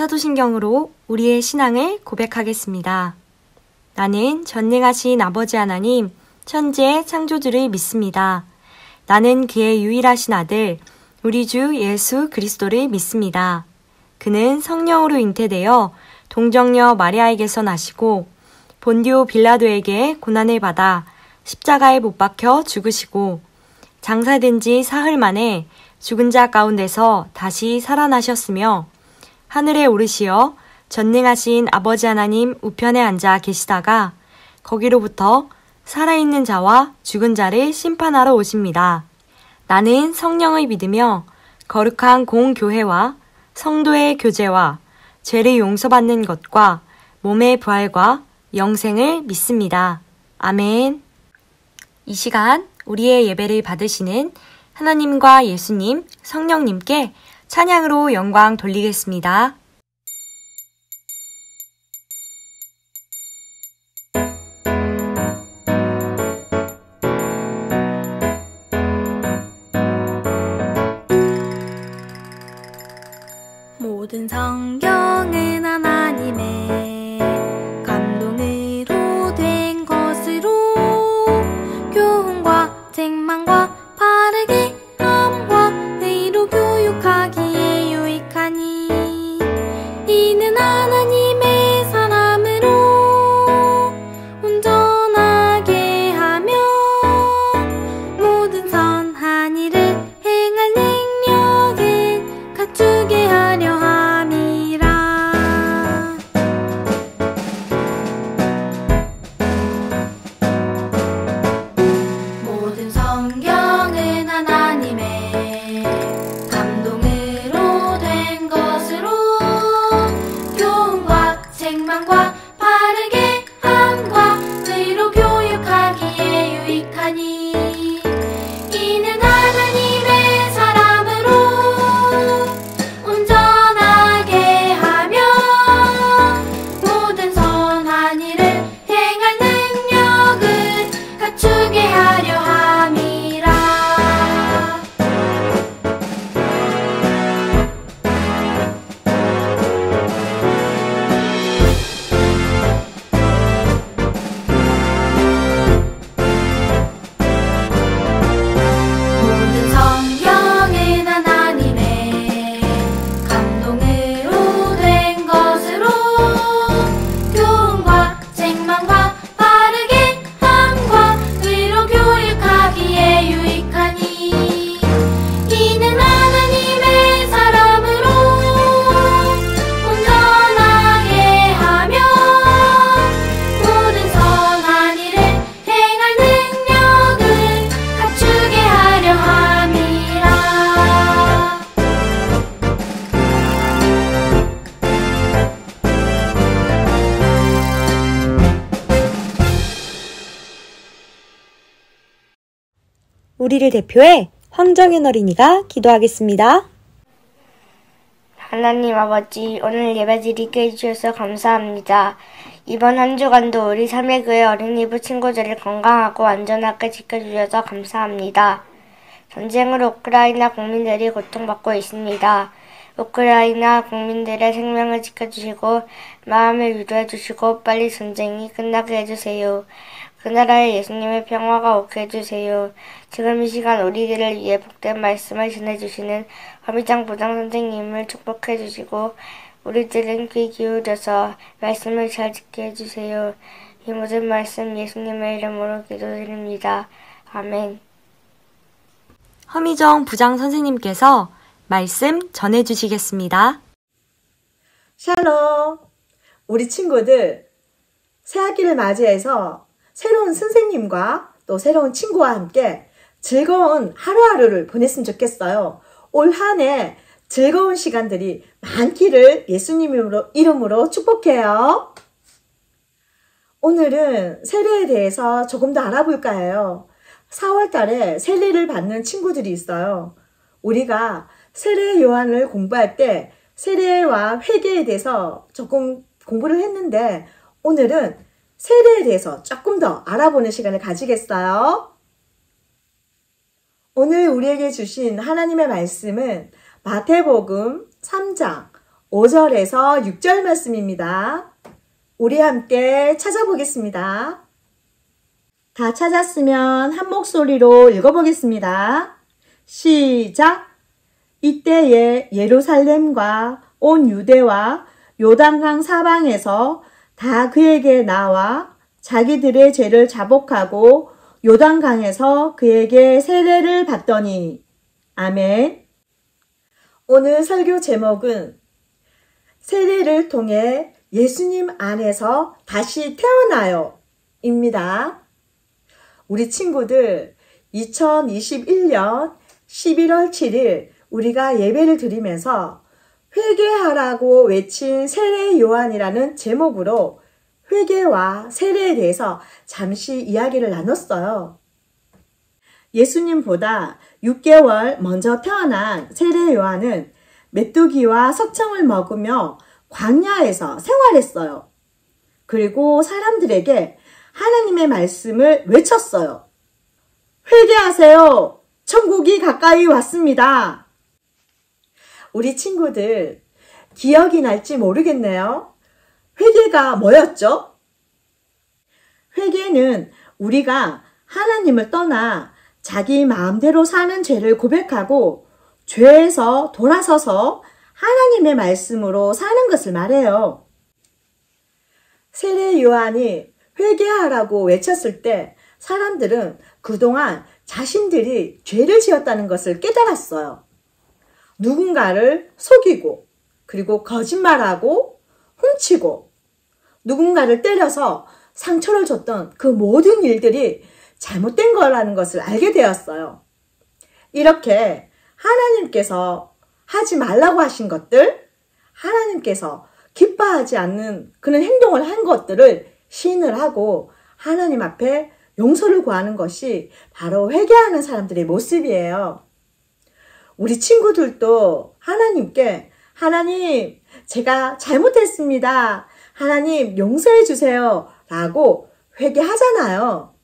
사도신경으로 우리의 신앙을 고백하겠습니다. 나는 전능하신 아버지 하나님, 천지의 창조주를 믿습니다. 나는 그의 유일하신 아들, 우리 주 예수 그리스도를 믿습니다. 그는 성령으로 잉태되어 동정녀 마리아에게서 나시고 본디오 빌라도에게 고난을 받아 십자가에 못 박혀 죽으시고 장사된 지 사흘 만에 죽은 자 가운데서 다시 살아나셨으며 하늘에 오르시어 전능하신 아버지 하나님 우편에 앉아 계시다가 거기로부터 살아있는 자와 죽은 자를 심판하러 오십니다. 나는 성령을 믿으며 거룩한 공교회와 성도의 교제와 죄를 용서받는 것과 몸의 부활과 영생을 믿습니다. 아멘. 이 시간 우리의 예배를 받으시는 하나님과 예수님, 성령님께 찬양으로 영광 돌리겠습니다. 모든 성경은 하나님의 감동으로 된 것으로 교훈과 책망과 바르게 함과 의로 교육하기에 유익하니 이는 하나님의 사람으로 온전하게 하며 모든 선한 일을 행할 능력을 갖추게 하려 함이라. 모든 성경은 하나님의 감동으로 된 것으로 교훈과 책망과 바르게 함과 의로 교육하기에 유익하니 이는 하나님의 사람으로 온전하게 하며 모든 선한 일을 행할 능력을 갖추게 하려 함이라. 모든 성경은 하나님의 감동으로 된 것으로 교훈과 책망과 바르게 함과 의로 교육하기에 유익하니 이는 하나님의 사람으로 온전하게 하며 모든 선한 일을 행할 능력을 갖추게 하려 함이라. 우리를 대표해 황정현 어린이가 기도하겠습니다. 하나님 아버지, 오늘 예배드리게 해주셔서 감사합니다. 이번 한 주간도 우리 삼일교회 어린이부 친구들을 건강하고 안전하게 지켜주셔서 감사합니다. 전쟁으로 우크라이나 국민들이 고통받고 있습니다. 우크라이나 국민들의 생명을 지켜주시고 마음을 위로해주시고 빨리 전쟁이 끝나게 해주세요. 그 나라에 예수님의 평화가 오게 해주세요. 지금 이 시간 우리들을 위해 복된 말씀을 전해주시는 허미장 부장 선생님을 축복해주시고 우리들은 귀 기울여서 말씀을 잘 듣게 해주세요. 이 모든 말씀 예수님의 이름으로 기도드립니다. 아멘. 허미정 부장 선생님께서 말씀 전해주시겠습니다. 샬롬! 우리 친구들 새학기를 맞이해서 새로운 선생님과 또 새로운 친구와 함께 즐거운 하루하루를 보냈으면 좋겠어요. 올 한 해 즐거운 시간들이 많기를 예수님 이름으로 축복해요. 오늘은 세례에 대해서 조금 더 알아볼까 해요. 4월 달에 세례를 받는 친구들이 있어요. 우리가 세례 요한을 공부할 때 세례와 회개에 대해서 조금 공부를 했는데 오늘은 세례에 대해서 조금 더 알아보는 시간을 가지겠어요. 오늘 우리에게 주신 하나님의 말씀은 마태복음 3장 5절에서 6절 말씀입니다. 우리 함께 찾아보겠습니다. 다 찾았으면 한 목소리로 읽어보겠습니다. 시작! 이때에 예루살렘과 온 유대와 요단강 사방에서 다 그에게 나와 자기들의 죄를 자복하고 요단강에서 그에게 세례를 받더니. 아멘. 오늘 설교 제목은 세례를 통해 예수님 안에서 다시 태어나요 입니다. 우리 친구들 2021년 11월 7일 우리가 예배를 드리면서 회개하라고 외친 세례 요한이라는 제목으로 회개와 세례에 대해서 잠시 이야기를 나눴어요. 예수님보다 6개월 먼저 태어난 세례 요한은 메뚜기와 석청을 먹으며 광야에서 생활했어요. 그리고 사람들에게 하나님의 말씀을 외쳤어요. 회개하세요. 천국이 가까이 왔습니다. 우리 친구들 기억이 날지 모르겠네요. 회개가 뭐였죠? 회개는 우리가 하나님을 떠나 자기 마음대로 사는 죄를 고백하고 죄에서 돌아서서 하나님의 말씀으로 사는 것을 말해요. 세례 요한이 회개하라고 외쳤을 때 사람들은 그동안 자신들이 죄를 지었다는 것을 깨달았어요. 누군가를 속이고 그리고 거짓말하고 훔치고 누군가를 때려서 상처를 줬던 그 모든 일들이 잘못된 거라는 것을 알게 되었어요. 이렇게 하나님께서 하지 말라고 하신 것들, 하나님께서 기뻐하지 않는 그런 행동을 한 것들을 시인을 하고 하나님 앞에 용서를 구하는 것이 바로 회개하는 사람들의 모습이에요. 우리 친구들도 하나님께 하나님, 제가 잘못했습니다. 하나님 용서해 주세요. 라고 회개하잖아요.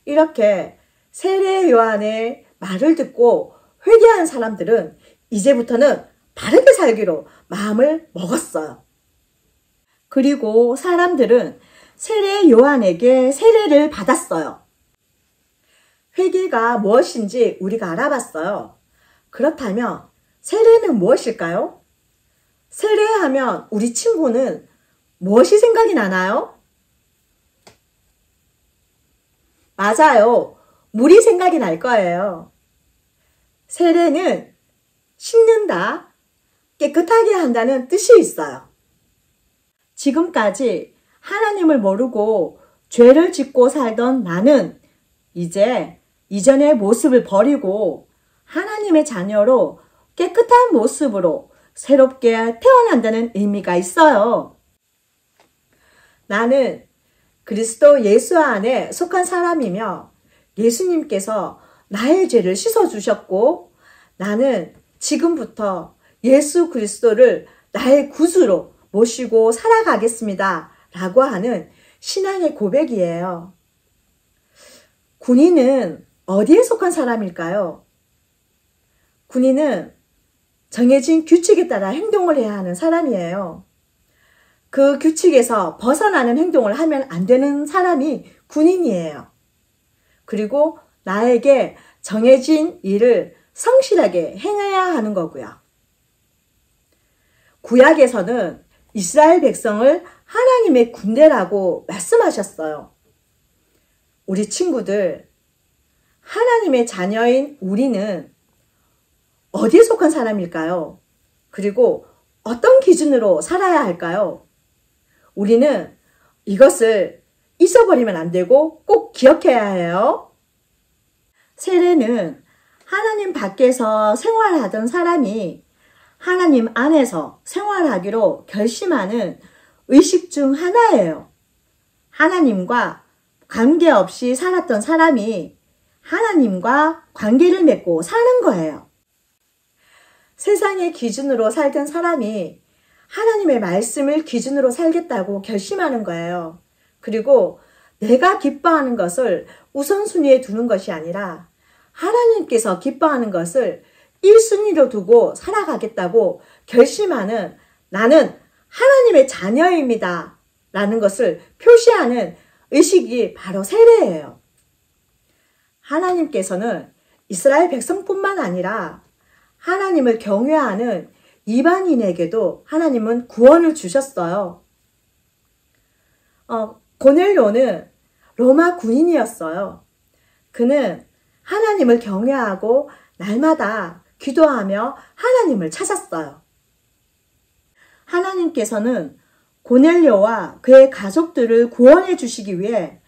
이렇게 세례 요한의 말을 듣고 회개한 사람들은 이제부터는 바르게 살기로 마음을 먹었어요. 그리고 사람들은 세례 요한에게 세례를 받았어요. 회개가 무엇인지 우리가 알아봤어요. 그렇다면 세례는 무엇일까요? 세례하면 우리 친구는 무엇이 생각이 나나요? 맞아요. 물이 생각이 날 거예요. 세례는 씻는다, 깨끗하게 한다는 뜻이 있어요. 지금까지 하나님을 모르고 죄를 짓고 살던 나는 이제 이전의 모습을 버리고 하나님의 자녀로 깨끗한 모습으로 새롭게 태어난다는 의미가 있어요. 나는 그리스도 예수 안에 속한 사람이며 예수님께서 나의 죄를 씻어주셨고 나는 지금부터 예수 그리스도를 나의 구주로 모시고 살아가겠습니다. 라고 하는 신앙의 고백이에요. 군인은 어디에 속한 사람일까요? 군인은 정해진 규칙에 따라 행동을 해야 하는 사람이에요. 그 규칙에서 벗어나는 행동을 하면 안 되는 사람이 군인이에요. 그리고 나에게 정해진 일을 성실하게 행해야 하는 거고요. 구약에서는 이스라엘 백성을 하나님의 군대라고 말씀하셨어요. 우리 친구들, 하나님의 자녀인 우리는 어디에 속한 사람일까요? 그리고 어떤 기준으로 살아야 할까요? 우리는 이것을 잊어버리면 안 되고 꼭 기억해야 해요. 세례는 하나님 밖에서 생활하던 사람이 하나님 안에서 생활하기로 결심하는 의식 중 하나예요. 하나님과 관계없이 살았던 사람이 하나님과 관계를 맺고 사는 거예요. 세상의 기준으로 살던 사람이 하나님의 말씀을 기준으로 살겠다고 결심하는 거예요. 그리고 내가 기뻐하는 것을 우선순위에 두는 것이 아니라 하나님께서 기뻐하는 것을 1순위로 두고 살아가겠다고 결심하는 나는 하나님의 자녀입니다. 라는 것을 표시하는 의식이 바로 세례예요. 하나님께서는 이스라엘 백성뿐만 아니라 하나님을 경외하는 이방인에게도 하나님은 구원을 주셨어요. 고넬료는 로마 군인이었어요. 그는 하나님을 경외하고 날마다 기도하며 하나님을 찾았어요. 하나님께서는 고넬료와 그의 가족들을 구원해 주시기 위해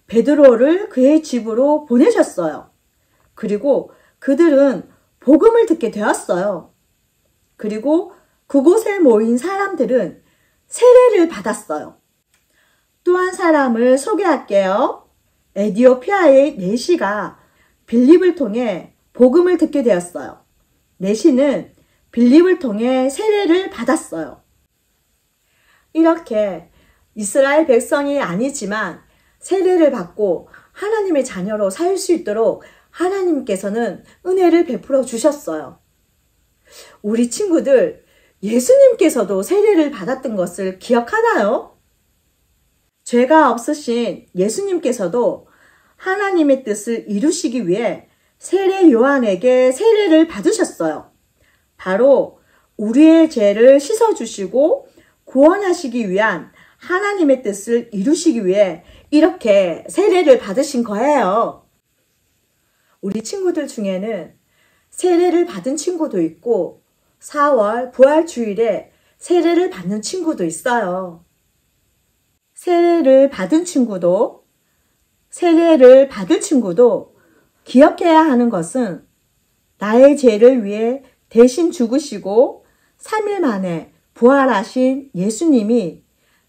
베드로를 그의 집으로 보내셨어요. 그리고 그들은 복음을 듣게 되었어요. 그리고 그곳에 모인 사람들은 세례를 받았어요. 또 한 사람을 소개할게요. 에티오피아의 네시가 빌립을 통해 복음을 듣게 되었어요. 네시는 빌립을 통해 세례를 받았어요. 이렇게 이스라엘 백성이 아니지만 세례를 받고 하나님의 자녀로 살 수 있도록 하나님께서는 은혜를 베풀어 주셨어요. 우리 친구들, 예수님께서도 세례를 받았던 것을 기억하나요? 죄가 없으신 예수님께서도 하나님의 뜻을 이루시기 위해 세례 요한에게 세례를 받으셨어요. 바로 우리의 죄를 씻어주시고 구원하시기 위한 하나님의 뜻을 이루시기 위해 이렇게 세례를 받으신 거예요. 우리 친구들 중에는 세례를 받은 친구도 있고 4월 부활주일에 세례를 받는 친구도 있어요. 세례를 받은 친구도 세례를 받을 친구도 기억해야 하는 것은 나의 죄를 위해 대신 죽으시고 3일 만에 부활하신 예수님이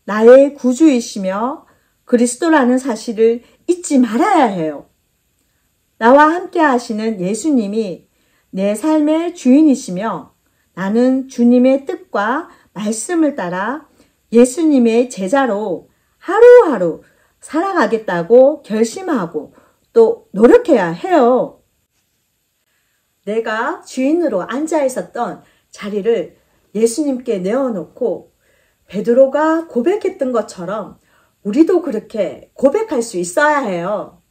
나의 구주이시며 그리스도라는 사실을 잊지 말아야 해요. 나와 함께 하시는 예수님이 내 삶의 주인이시며 나는 주님의 뜻과 말씀을 따라 예수님의 제자로 하루하루 살아가겠다고 결심하고 또 노력해야 해요. 내가 주인으로 앉아 있었던 자리를 예수님께 내어놓고 베드로가 고백했던 것처럼 우리도 그렇게 고백할 수 있어야 해요.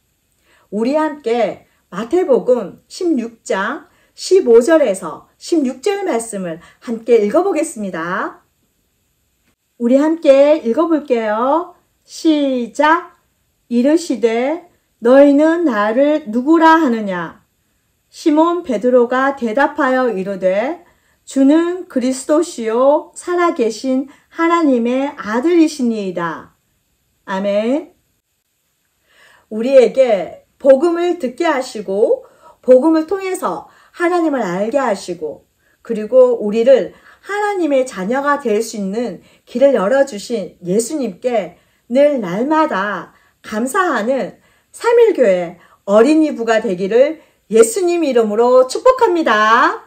우리 함께 마태복음 16장 15절에서 16절 말씀을 함께 읽어보겠습니다. 우리 함께 읽어볼게요. 시작. 이르시되 너희는 나를 누구라 하느냐? 시몬 베드로가 대답하여 이르되 주는 그리스도시요 살아계신 하나님의 아들이시니이다. 아멘. 우리에게 복음을 듣게 하시고 복음을 통해서 하나님을 알게 하시고 그리고 우리를 하나님의 자녀가 될 수 있는 길을 열어주신 예수님께 늘 날마다 감사하는 3일교회 어린이부가 되기를 예수님 이름으로 축복합니다.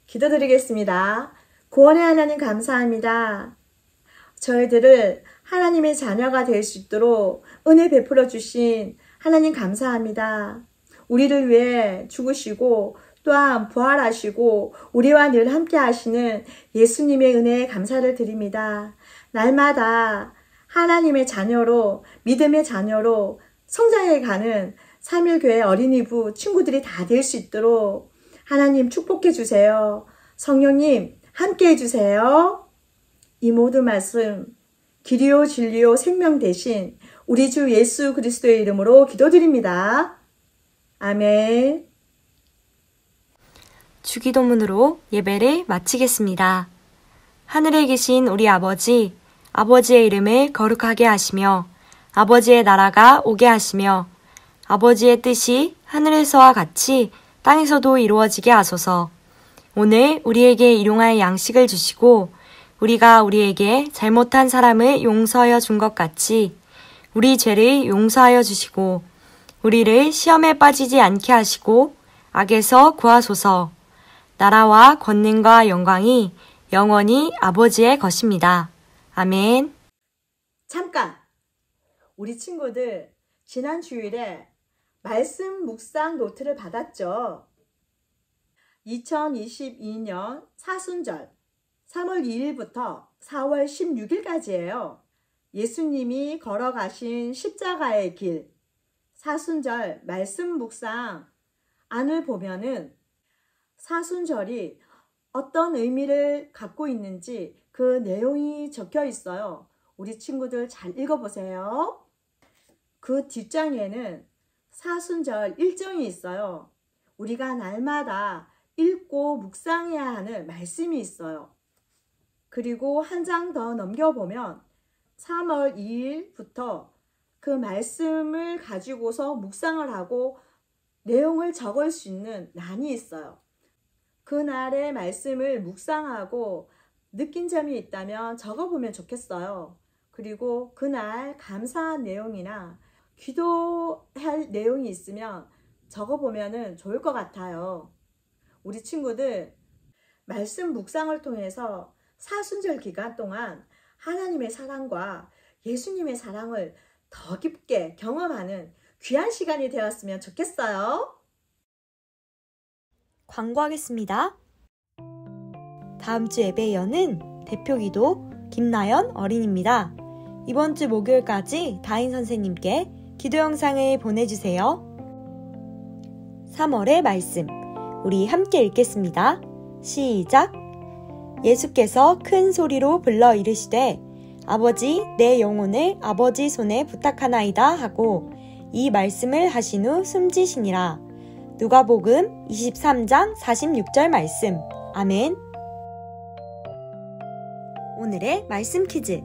기도드리겠습니다. 구원의 하나님 감사합니다. 저희들을 하나님의 자녀가 될 수 있도록 은혜 베풀어 주신 하나님 감사합니다. 우리를 위해 죽으시고 또한 부활하시고 우리와 늘 함께 하시는 예수님의 은혜에 감사를 드립니다. 날마다 하나님의 자녀로 믿음의 자녀로 성장해가는 3일교회 어린이부 친구들이 다 될 수 있도록 하나님 축복해 주세요. 성령님 함께 해주세요. 이 모든 말씀 길이요 진리요 생명 되신 우리 주 예수 그리스도의 이름으로 기도드립니다. 아멘. 주기도문으로 예배를 마치겠습니다. 하늘에 계신 우리 아버지, 아버지의 이름을 거룩하게 하시며 아버지의 나라가 오게 하시며 아버지의 뜻이 하늘에서와 같이 땅에서도 이루어지게 하소서. 오늘 우리에게 일용할 양식을 주시고 우리가 우리에게 잘못한 사람을 용서하여 준 것 같이 우리 죄를 용서하여 주시고 우리를 시험에 빠지지 않게 하시고 악에서 구하소서. 나라와 권능과 영광이 영원히 아버지의 것입니다. 아멘. 잠깐! 우리 친구들 지난 주일에 말씀 묵상 노트를 받았죠. 2022년 사순절 3월 2일부터 4월 16일까지예요. 예수님이 걸어가신 십자가의 길, 사순절 말씀 묵상 안을 보면은 사순절이 어떤 의미를 갖고 있는지 그 내용이 적혀 있어요. 우리 친구들 잘 읽어보세요. 그 뒷장에는 사순절 일정이 있어요. 우리가 날마다 읽고 묵상해야 하는 말씀이 있어요. 그리고 한 장 더 넘겨보면 3월 2일부터 그 말씀을 가지고서 묵상을 하고 내용을 적을 수 있는 난이 있어요. 그날의 말씀을 묵상하고 느낀 점이 있다면 적어보면 좋겠어요. 그리고 그날 감사한 내용이나 기도할 내용이 있으면 적어보면 좋을 것 같아요. 우리 친구들 말씀 묵상을 통해서 사순절 기간 동안 하나님의 사랑과 예수님의 사랑을 더 깊게 경험하는 귀한 시간이 되었으면 좋겠어요. 광고하겠습니다. 다음 주 예배 연은 대표기도 김나연 어린입니다. 이번 주 목요일까지 다인 선생님께 기도 영상을 보내주세요. 3월의 말씀, 우리 함께 읽겠습니다. 시작! 예수께서 큰 소리로 불러 이르시되 아버지 내 영혼을 아버지 손에 부탁하나이다 하고 이 말씀을 하신 후 숨지시니라. 누가복음 23장 46절 말씀. 아멘. 오늘의 말씀 퀴즈.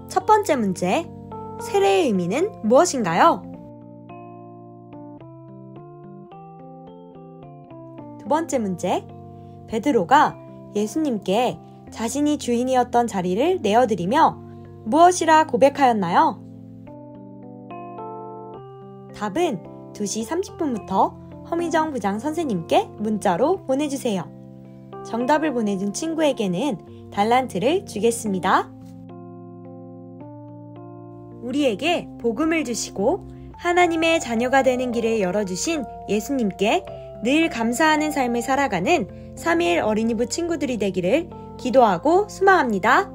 첫 번째 문제. 세례의 의미는 무엇인가요? 두 번째 문제. 베드로가 예수님께 자신이 주인이었던 자리를 내어드리며 무엇이라 고백하였나요? 답은 2시 30분부터 허미정 부장 선생님께 문자로 보내주세요. 정답을 보내준 친구에게는 달란트를 주겠습니다. 우리에게 복음을 주시고 하나님의 자녀가 되는 길을 열어주신 예수님께 늘 감사하는 삶을 살아가는 3일 어린이부 친구들이 되기를 기도하고 소망합니다.